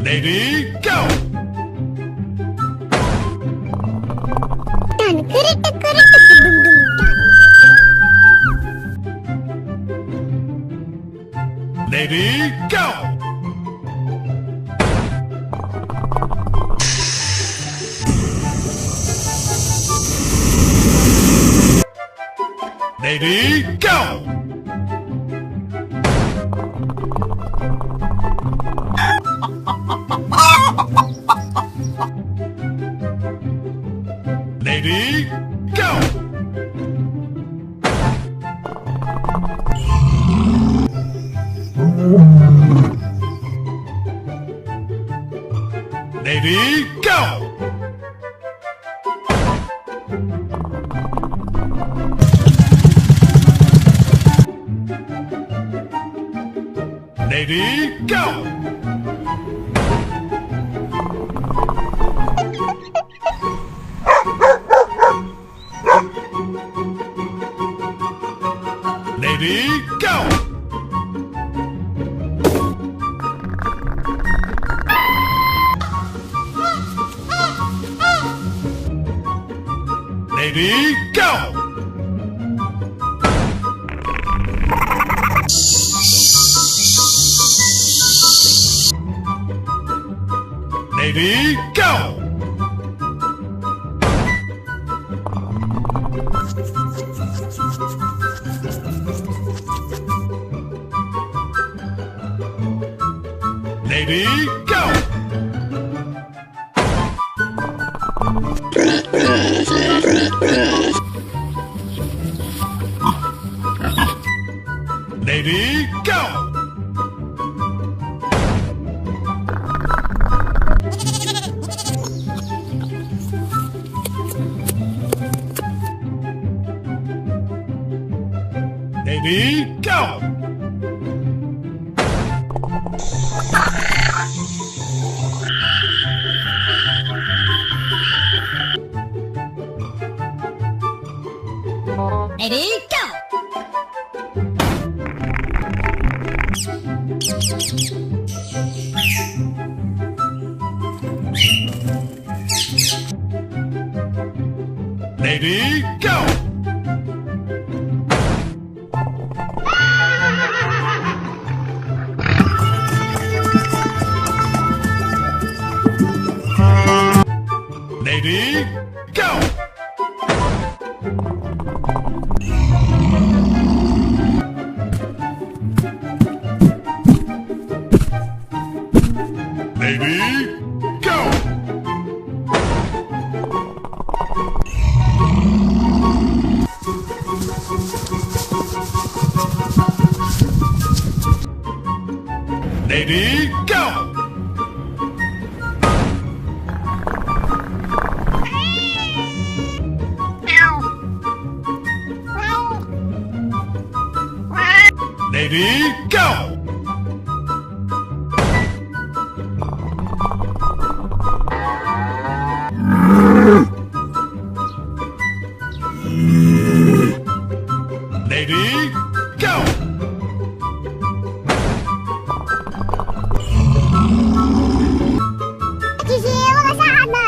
Lady, go! Dun, kurita, kurita, dum, dum, dun. Lady, go! Lady, go! Lady, go! Lady, go! Lady, go! Lady, go! Lady, go! Lady, go! Lady, go! Lady, go! Lady, go! Ready, go! Lady, go! Lady, go! Lady, go! Lady, go! Lady, go! Lady, go! Kisiwa ka sa ama!